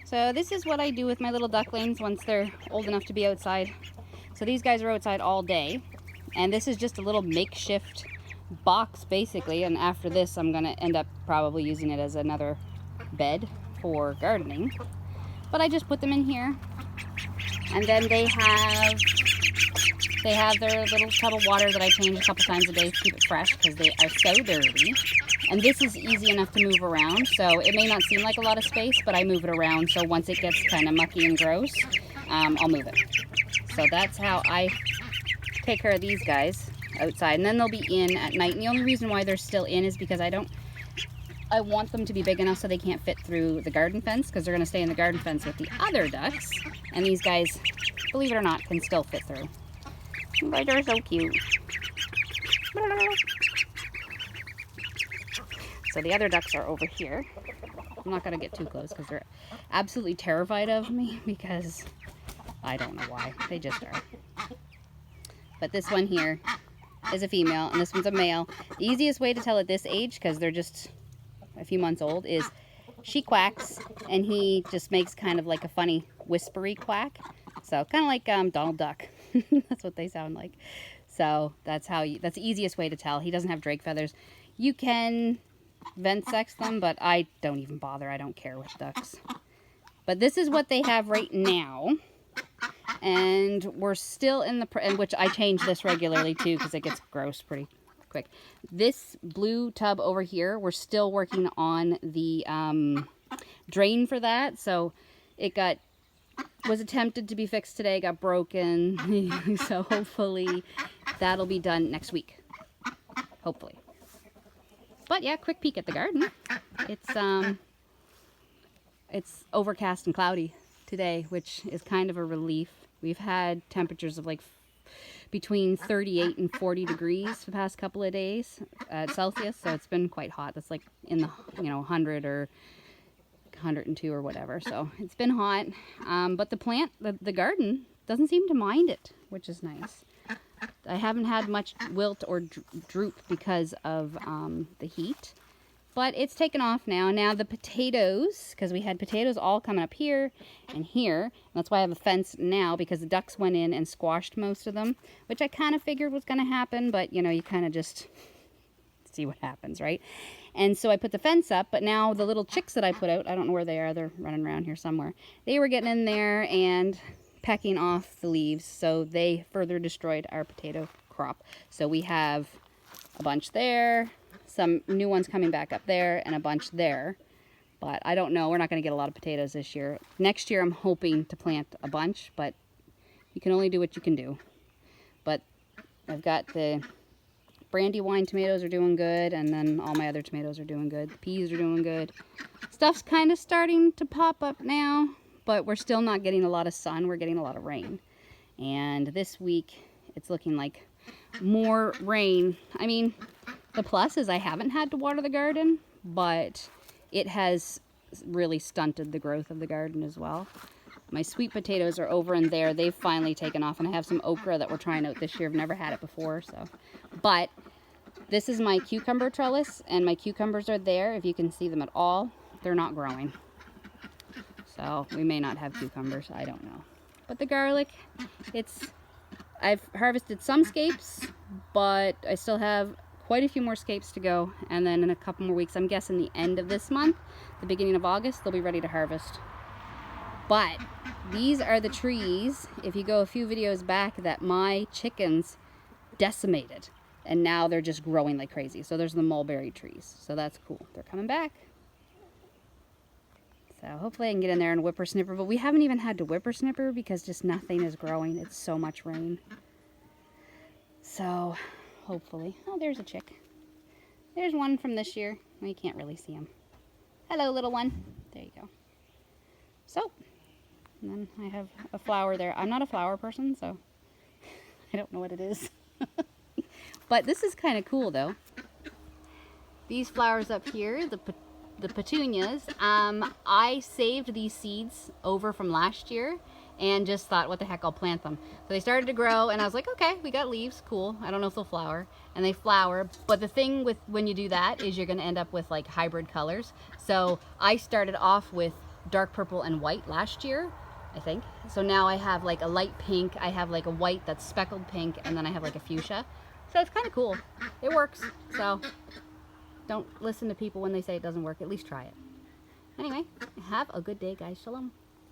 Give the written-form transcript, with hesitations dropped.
So this is what I do with my little ducklings once they're old enough to be outside. So these guys are outside all day, and this is just a little makeshift box basically, and after this I'm gonna end up probably using it as another bed for gardening. But I just put them in here, and then they have their little tub of water that I change a couple times a day to keep it fresh because they are so dirty. And this is easy enough to move around, so it may not seem like a lot of space, but I move it around, so once it gets kind of mucky and gross, I'll move it. So that's how I take care of these guys outside, and then they'll be in at night. And the only reason why they're still in is because I want them to be big enough so they can't fit through the garden fence, because they're going to stay in the garden fence with the other ducks, and these guys, believe it or not, can still fit through. But they're so cute. So the other ducks are over here. I'm not going to get too close because they're absolutely terrified of me, because I don't know why. They just are. But this one here is a female and this one's a male. The easiest way to tell at this age, because they're just a few months old, is she quacks and he just makes kind of like a funny whispery quack. So kind of like Donald Duck. That's what they sound like. So that's the easiest way to tell. He doesn't have drake feathers. You can vent sex them, but I don't even bother. I don't care with ducks. But this is what they have right now. And we're still in which I change this regularly too, because it gets gross pretty quick. This blue tub over here, we're still working on the drain for that. So it was attempted to be fixed today, got broken. So hopefully that'll be done next week. Hopefully. But yeah, quick peek at the garden. It's overcast and cloudy today, which is kind of a relief. We've had temperatures of like between 38 and 40 degrees the past couple of days Celsius, so it's been quite hot. That's like in the 100 or 102 or whatever, so it's been hot. But the garden doesn't seem to mind it, which is nice. I haven't had much wilt or droop because of the heat, but it's taken off now. Now the potatoes, because we had potatoes all coming up here and here, and that's why I have a fence now, because the ducks went in and squashed most of them, which I kind of figured was going to happen, but you kind of just see what happens, right? And so I put the fence up, but now the little chicks that I put out, I don't know where they are, they're running around here somewhere. They were getting in there and pecking off the leaves, so they further destroyed our potato crop. So we have a bunch there, some new ones coming back up there, and a bunch there. But I don't know, we're not going to get a lot of potatoes this year. Next year I'm hoping to plant a bunch, but you can only do what you can do. But I've got the Brandywine tomatoes are doing good, and then all my other tomatoes are doing good. The peas are doing good. Stuff's kind of starting to pop up now, but we're still not getting a lot of sun. We're getting a lot of rain. And this week, it's looking like more rain. I mean, the plus is I haven't had to water the garden, but it has really stunted the growth of the garden as well. My sweet potatoes are over in there. They've finally taken off, and I have some okra that we're trying out this year. I've never had it before, so. But this is my cucumber trellis, and my cucumbers are there. If you can see them at all, they're not growing. So we may not have cucumbers, I don't know. But the garlic, I've harvested some scapes, but I still have quite a few more scapes to go. And then in a couple more weeks, I'm guessing the end of this month, the beginning of August, they'll be ready to harvest. But these are the trees, if you go a few videos back, that my chickens decimated. And now they're just growing like crazy. So there's the mulberry trees. So that's cool. They're coming back. So hopefully I can get in there and whippersnipper. But we haven't even had to whippersnipper because just nothing is growing. It's so much rain. So hopefully. Oh, there's a chick. There's one from this year. Well, you can't really see him. Hello, little one. There you go. So, and then I have a flower there. I'm not a flower person, so I don't know what it is. But this is kind of cool, though. These flowers up here, the petunias, I saved these seeds over from last year and just thought, what the heck, I'll plant them. So they started to grow, and I was like, okay, we got leaves, cool. I don't know if they'll flower. And they flower, but the thing with when you do that is you're going to end up with like hybrid colors. So I started off with dark purple and white last year, I think. So now I have like a light pink, I have like a white that's speckled pink, and then I have like a fuchsia. So it's kind of cool. It works. So don't listen to people when they say it doesn't work. At least try it. Anyway, have a good day, guys. Shalom.